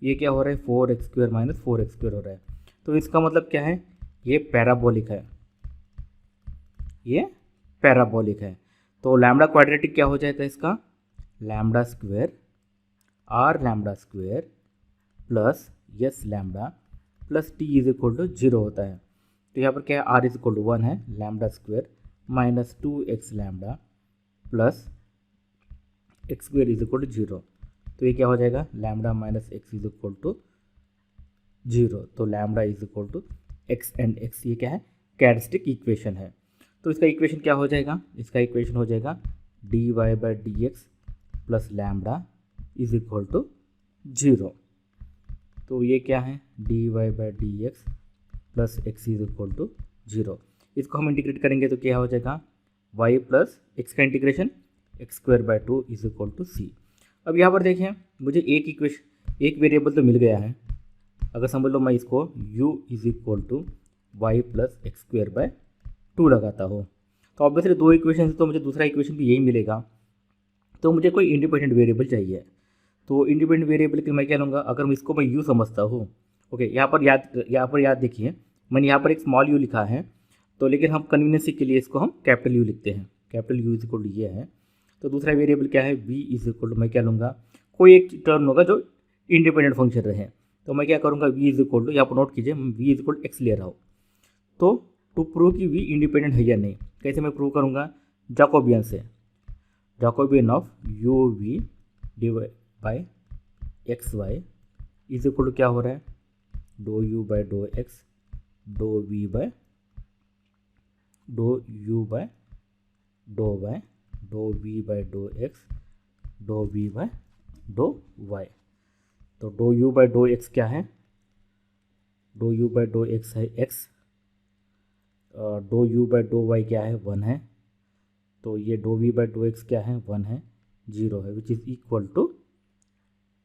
ये क्या हो रहा है, 4x² - 4x² हो रहा है। तो इसका मतलब क्या है, ये पैराबोलिक है, ये पैराबोलिक है। तो लैम्डा क्वाड्रेटिक क्या हो जाएगा इसका, λ² r λ² plus s lambda plus t is equal to 0 होता है। तो यहाँ पर क्या है, r इज इक्वल टू 1 है, λ² minus 2x lambda plus x square is equal to 0। तो ये क्या हो जाएगा, lambda minus x is equal to 0। तो lambda is equal to x and x, ये क्या है, कैरेक्टरिस्टिक इक्वेशन है। तो इसका इक्वेशन क्या हो जाएगा, इसका इक्वेशन हो जाएगा dy by d x plus lambda is equal to 0। तो ये क्या है, dy by d x plus x is equal to 0। इसको हम इंटीग्रेट करेंगे तो क्या हो जाएगा, y प्लस एक्स का integration x square by 2 is equal to c. अब यहाँ पर देखें, मुझे एक वेरिएबल तो मिल गया है। अगर समझ लो मैं इसको u is equal to y plus x square by 2 लगाता हूँ, तो ऑब्वियसली 2 इक्वेशन से तो मुझे दूसरा इक्वेशन भी यही मिलेगा। तो मुझे कोई इंडिपेंडेंट वेरिएबल चाहिए। तो इंडिपेंडेंट वेरिएबल के मैं क्या लूँगा, अगर मैं इसको मैं u समझता हूँ, ओके, यहाँ पर याद देखिए, मैंने यहाँ पर एक स्मॉल u लिखा है, तो लेकिन हम कन्वीनियंस के लिए इसको हम कैपिटल U लिखते हैं। Capital U is equal to ये है। तो दूसरा वेरिएबल क्या है, v इज इक्वल टू मैं क्या लूँगा, कोई एक टर्म होगा जो इंडिपेंडेंट फंक्शन रहे। तो मैं क्या करूँगा, v इज इक्वल टू, यहाँ पर नोट कीजिए, v is equal to x ले रहा हूँ। तो टू प्रूव कि v इंडिपेंडेंट है या नहीं, कैसे मैं प्रूव करूँगा, जैकोबियन से, Jacobian of u v divide by x Y is equal to क्या हो रहा है, डो u बाई डो एक्स डो v बाय डो u बाय डो y डो v बाय डो x डो v बाय डो y। तो डो u बाय डो x क्या है, डो u बाय डो x है x, डो u बाय डो y क्या है 1 है, तो ये डो v बाय डो x क्या है 1 है, 0 है, which is equal to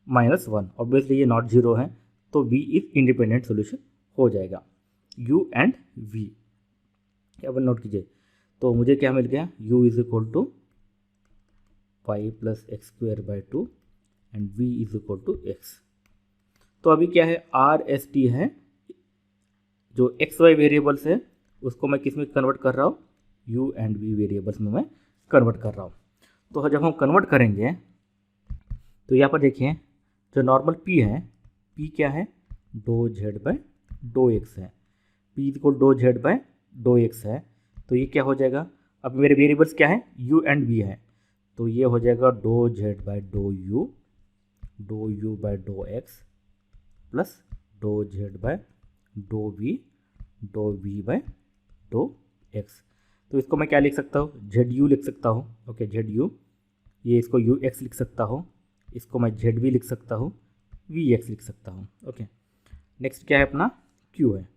-1। Obviously ये नॉट 0 है, तो v इज इंडिपेंडेंट सोल्यूशन हो जाएगा, u एंड v। क्या बन नोट कीजिए, तो मुझे क्या मिल गया, u is equal to 5 plus x square by 2 and v is equal to x। तो अभी क्या है, आर एस टी है, जो एक्स वाई वेरिएबल्स है उसको मैं किस में कन्वर्ट कर रहा हूँ, u एंड v वेरिएबल्स में मैं कन्वर्ट कर रहा हूँ। तो जब हम कन्वर्ट करेंगे तो यहाँ पर देखिए, जो नॉर्मल p है, p क्या है, डो z बाय डो x है, p इज इक्वल डो z बाय डो x है। तो ये क्या हो जाएगा, अब मेरे वेरिएबल्स क्या है, u एंड v है, तो ये हो जाएगा डो z बाय डो u बाय डो x प्लस डो z बाय डो v बाय डो x। तो इसको मैं क्या लिख सकता हूँ, ZU लिख सकता हूँ, ओके, ZU, ये इसको UX लिख सकता हूँ, इसको मैं ZV लिख सकता हूँ, VX लिख सकता हूँ, ओके। नेक्स्ट क्या है अपना, Q है,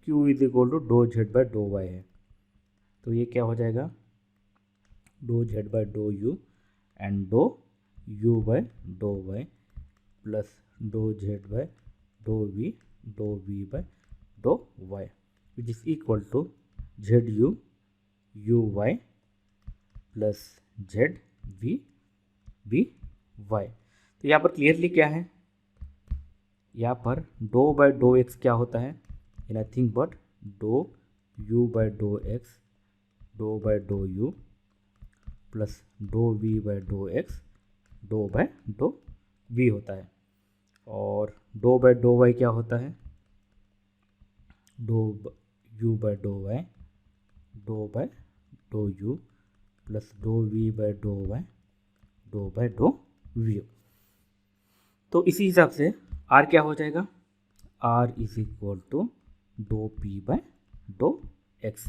Q इज इक्वल टू डो Z बाय डो Y है, तो ये क्या हो जाएगा, डो Z बाय डो U एंड डो U बाय डो Y प्लस डो Z बाय डो V बाय डो Y, which is equal to ZU UY plus ZV VY। तो यहाँ पर क्लियरली क्या है, यहाँ पर डो बाय डो एक्स क्या होता है, नथिंग बट डो u बाय डो एक्स डो बाय डो u प्लस डो v बाय डो एक्स डो बाय डो v होता है। और डो बाय डो y क्या होता है, डो u बाय डो y डो बाय डो u प्लस डो v बाय डो y डो बाय डो v। तो इसी हिसाब से r क्या हो जाएगा, r इज इक्वल टू डो p बाय डो x।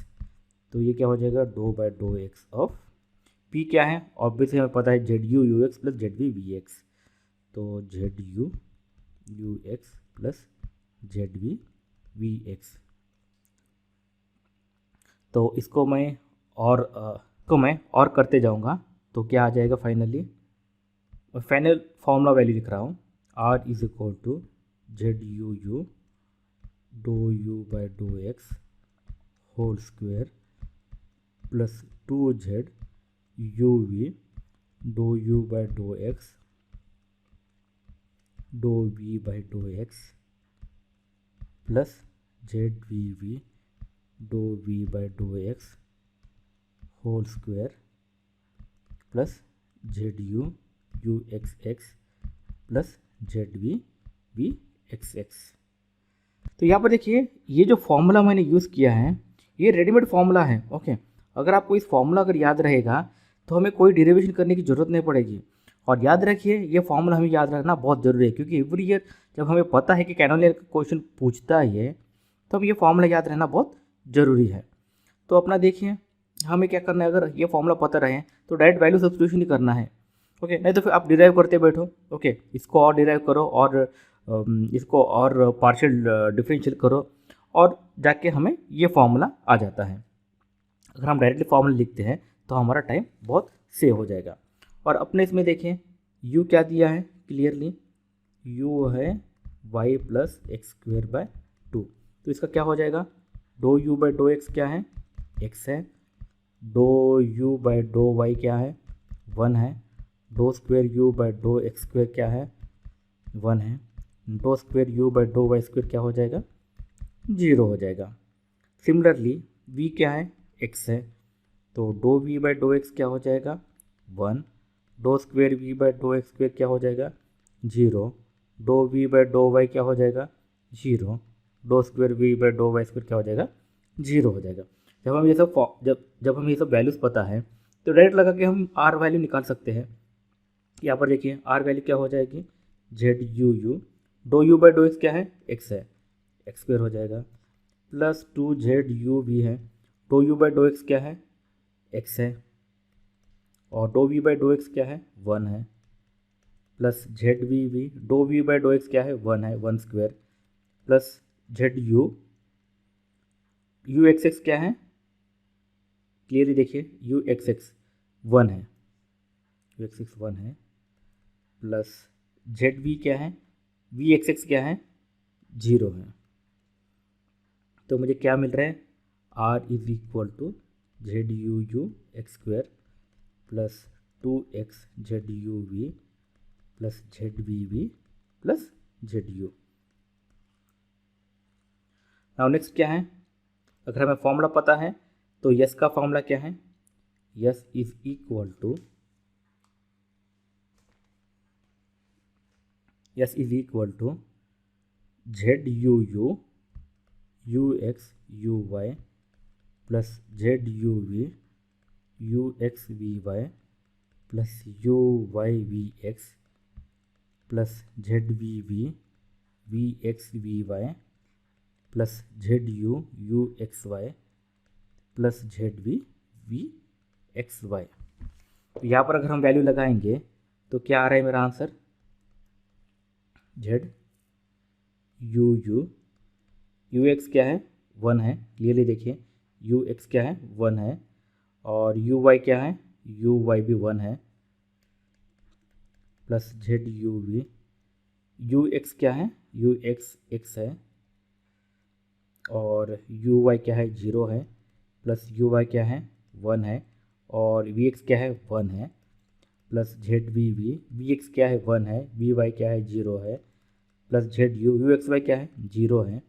तो ये क्या हो जाएगा, डो बाय डो x ऑफ p क्या है, ऑब्वियसली हमें पता है ZU UX plus ZV VX। तो ZU UX plus ZV VX। तो इसको मैं और करते जाऊंगा, तो क्या आ जाएगा फाइनली, मैं फाइनल फॉर्मूला वैल्यू लिख रहा हूँ, r is equal to ZUU डो u by dough x whole square plus 2Z UV डो u बाय डो एक्स डो v by dough x plus ZVV डो v by dough x whole square plus ZU UXX plus ZV VXX। तो यहाँ पर देखिए, ये जो formula मैंने यूज़ किया है ये रेडीमेड फॉर्मूला है, ओके। अगर आपको इस फॉर्मूला अगर याद रहेगा तो हमें कोई डेरिवेशन करने की ज़रूरत नहीं पड़ेगी। और याद रखिए ये फॉर्मूला हमें याद रखना बहुत ज़रूरी है, क्योंकि एवरी ईयर जब हमें पता है कि कैनोनियर का क्वेश्चन पूछता है तो ये फॉर्मूला याद रहना बहुत ज़रूरी है। तो अपना देखिए हमें क्या करना है, अगर ये फॉर्मूला पता रहे तो डायरेक्ट वैल्यू सब्स्टिट्यूशन ही करना है। ओके, नहीं तो फिर आप डिराइव करते बैठो। ओके, इसको और डिराइव करो और इसको और पार्शियल डिफरेंशियल करो और जाके हमें ये फॉर्मूला आ जाता है। अगर हम डायरेक्टली फॉर्मूला लिखते हैं तो हमारा टाइम बहुत सेव हो जाएगा। और अपने इसमें देखें u क्या दिया है क्लियरली, u है y plus x square by 2। तो इसका क्या हो जाएगा, डो u बाई डो एक्स क्या है, x है, डो u बाई डो y क्या है, 1 है, dough square u by dough x square क्या है, 1 है, डो स्क्वेयर u बाई डो वाई स्क्वेयर क्या हो जाएगा, 0 हो जाएगा। सिमिलरली v क्या है, x है, तो डो v बाई डो एक्स क्या हो जाएगा, 1, डो square v by dough x square क्या हो जाएगा, 0, डो v बाई डो y क्या हो जाएगा, 0, डो स्क्वेयर v बाई डो वाई स्क्वेयर क्या हो जाएगा, 0 हो जाएगा। जब हम ये सब जब हमें ये सब वैल्यूज़ पता है तो डायरेक्ट लगा के हम r वैल्यू निकाल सकते हैं। यहाँ पर देखिए r वैल्यू क्या हो जाएगी, जेड यू यू, डो u बाई डो एक्स क्या है, x है, एक्स स्क्वेयर हो जाएगा, प्लस 2z u भी है, डो u बाई डो एक्स क्या है, x है, और डो v बाई डो एक्स क्या है, 1 है, प्लस जेड वी वी, डो v बाई डो एक्स क्या है, 1 है, 1 square, plus z u, u x x क्या है, क्लियरली देखिए यू एक्स एक्स 1 है, यू एक्स एक्स 1 है, प्लस जेड वी क्या है, वी एक्स एक्स क्या है, 0 है। तो मुझे क्या मिल रहा है, r is equal to z u u x square plus 2x z u v plus z v v plus z u. Now next क्या है, अगर हमें फॉर्मूला पता है तो यस का फॉर्मूला क्या है, s is equal to z u u u x u y plus z u v u x we y plus u why we x plus z v v x we y plus z u u x y plus z we x Y. तो यहाँ पर अगर हम value लगाएंगे तो क्या आ रहा है मेरा answer, Z u u u x क्या है, 1 है, क्लियरली देखिए यू एक्स क्या है, 1 है, और यू वाई क्या है, यू वाई भी 1 है, plus z u v, u x क्या है, यू एक्स एक्स है, और यू वाई क्या है, 0 है, प्लस यू वाई क्या है, 1 है, और वी एक्स क्या है, 1 है, प्लस जेड वी एक्स क्या है, 1 है, वी वाई क्या है, 0 है, plus z you x y क्या है, 0 है,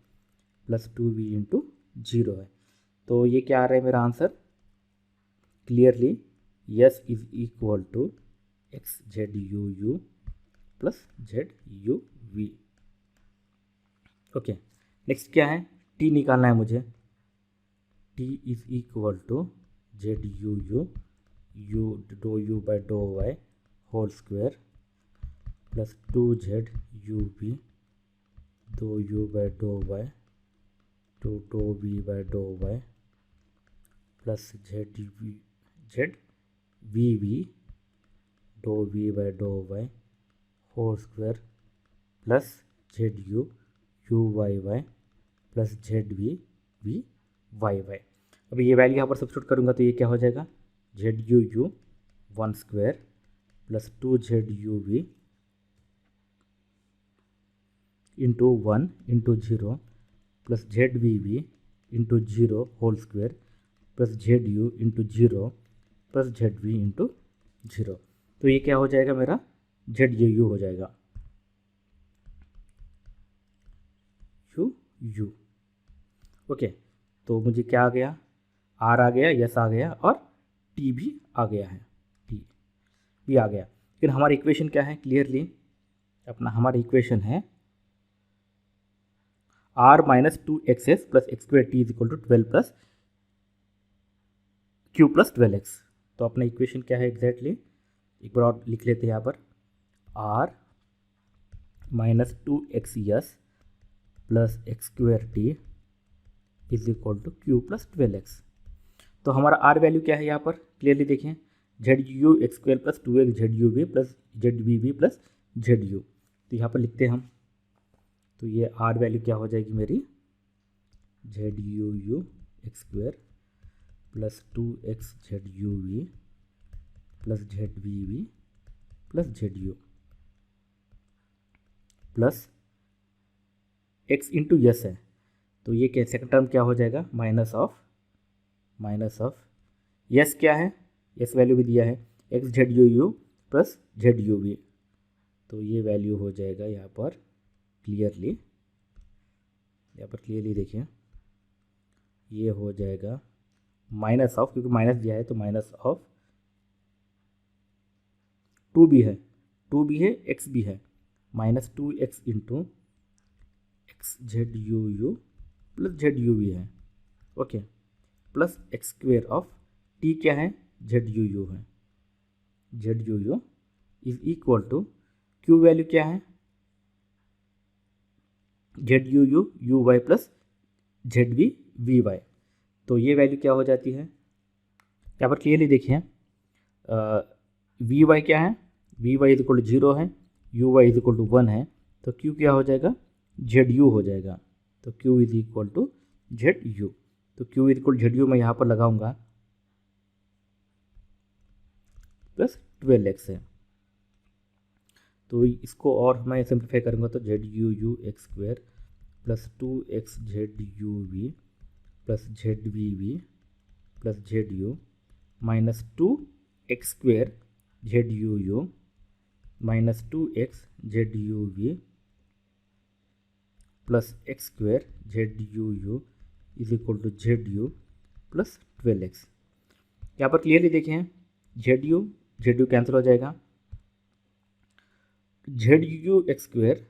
प्लस 2v इंटू 0 है। तो ये क्या आ रहा है मेरा answer, clearly s is equal to x z u u plus z u v. Okay, next क्या है, टी निकालना है मुझे, t is equal to z u u u डो यू बाई डो y whole square plus 2z u v डो u by डो y to डो वी बाई डो वाई प्लस जेड वी डो वी बाई डो y whole square plus z u Y Y plus z v y y. अभी ये value यहाँ पर सब्स्टिट्यूट करूँगा तो ये क्या हो जाएगा, z u 1 square plus 2z u v into 1 into 0 plus z v into 0 whole square plus z u into 0 plus z v into 0। तो ये क्या हो जाएगा मेरा, जेड यू हो जाएगा, यू। ओके, तो मुझे क्या आ गया, आर आ गया, यस आ गया, और टी भी आ गया है, टी भी आ गया। फिर हमारी इक्वेशन क्या है, क्लियरली अपना हमारी इक्वेशन है r minus 2xs plus x square t is equal to 12 plus q plus 12x। तो अपना इक्वेशन क्या है एग्जैक्टली, एक बार और लिख लेते हैं यहाँ पर, r minus 2x plus x square t is equal to q plus 12x। तो हमारा r वैल्यू क्या है यहाँ पर क्लियरली देखें, z you x square plus 2x z u v plus z v v plus z u. तो यहाँ पर लिखते हैं हम, तो ये r वैल्यू क्या हो जाएगी मेरी, z u u x square plus 2x z u v plus z v v plus z u plus x into s है। तो ये क्या सेकंड टर्म क्या हो जाएगा, माइनस ऑफ यस क्या है, यस वैल्यू भी दिया है x z u u plus z u v. तो ये वैल्यू हो जाएगा यहाँ पर क्लियरली देखिए, ये हो जाएगा माइनस ऑफ, क्योंकि माइनस दिया है तो माइनस ऑफ 2 भी है एक्स भी है, minus 2x into x z u u plus z u v है, okay, plus x square of t क्या है, जेड यू यू है, z u u is equal to q value क्या है, z u u u y plus z v v y. तो ये value क्या हो जाती है, यहाँ पर क्लियरली देखिए, वी वाई क्या है, v y is equal to 0 है, u y is equal to 1 है, तो क्यू क्या हो जाएगा, जेड यू हो जाएगा। तो q is equal to z u, तो q is equal z u मैं यहाँ पर लगाऊंगा प्लस 12x है। तो इसको और मैं सिंप्लीफाई करूँगा तो z u u x square plus 2x z u v plus z v v plus z u minus 2x square z u u minus 2x z u v plus x square z u u is equal to z u plus 12x। यहाँ पर clearly देखें, z you cancel हो जाएगा, z you x square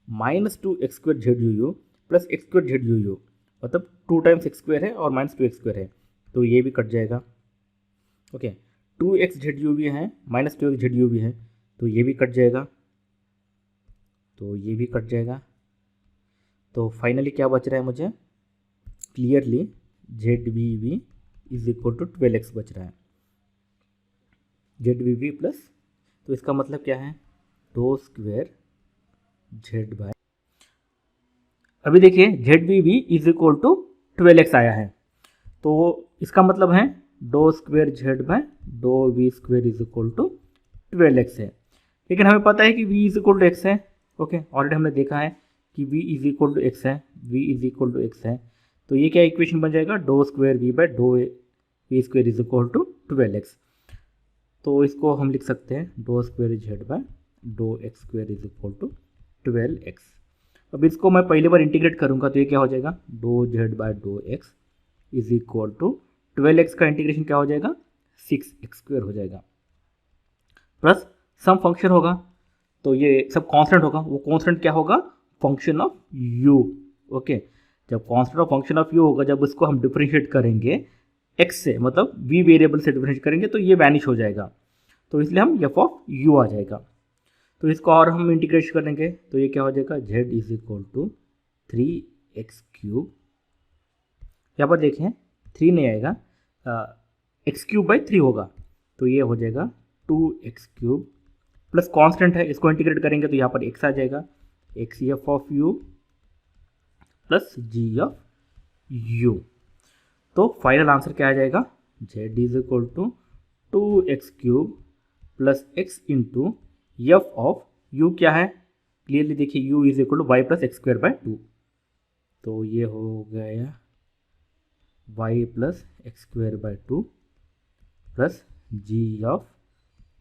minus 2x square z u u plus x square z u you, मतलब 2 times x square है और minus 2x square है, तो ये भी कट जाएगा, ओके। 2x जेड यू भी है, माइनस 2x जेड यू भी है, तो ये भी कट जाएगा, तो फाइनली क्या बच रहा है मुझे, clearly z v v is equal to 12x बच रहा है, जेड वी वी प्लस, तो इसका मतलब क्या है, डो स्क्वेयर जेड बाय, अभी देखिए z v v is equal to 12x आया है, तो इसका मतलब है dough square z by dough v square is equal to 12x है। लेकिन हमें पता है कि v is equal to x है, ओके, ऑलरेडी हमने देखा है कि v is equal to x है, तो ये क्या इक्वेशन बन जाएगा, d square v by dough v square is equal to 12x। तो इसको हम लिख सकते हैं d square z by dough x square is equal to 12x। अब इसको मैं पहली बार इंटीग्रेट करूंगा तो ये क्या हो जाएगा, d Z by dough x is equal to 12x का इंटीग्रेशन क्या हो जाएगा, 6x स्क्वेयर हो जाएगा, प्लस सम फंक्शन होगा, तो ये सब कांस्टेंट होगा, वो कांस्टेंट क्या होगा, फंक्शन ऑफ u, ओके। जब constant of function of u होगा, जब उसको हम डिफरेंशिएट करेंगे x से, मतलब v वेरिएबल से डिफरेंशिएट करेंगे तो ये वैनिश हो जाएगा, तो इसलिए हम f ऑफ u आ जाएगा। तो इसको और हम इंटीग्रेट करेंगे तो ये क्या हो जाएगा, z is equal to 3x cube, यहाँ पर देखें 3 नहीं आएगा, x क्यूब बाई 3 होगा, तो ये हो जाएगा 2x क्यूब प्लस कांस्टेंट है, इसको इंटीग्रेट करेंगे तो यहाँ पर x आ जाएगा, x f of u plus g of u। तो फाइनल आंसर क्या आ जाएगा, z is equal to 2x cube plus x into f of u क्या है, क्लियरली देखिए u is equal to y plus x square by 2, तो ये हो गया y plus x square by 2 plus g of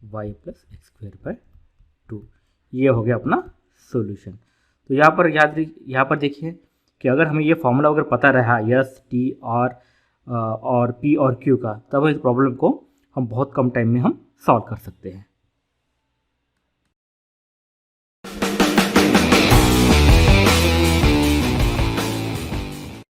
y plus x square by 2, ये हो गया अपना सॉल्यूशन। तो यहाँ पर देखिए कि अगर हमें ये फॉर्मूला अगर पता रहा यस टी और पी और क्यू का, तब इस प्रॉब्लम को हम बहुत कम टाइम में हम सॉल्व कर सकते हैं।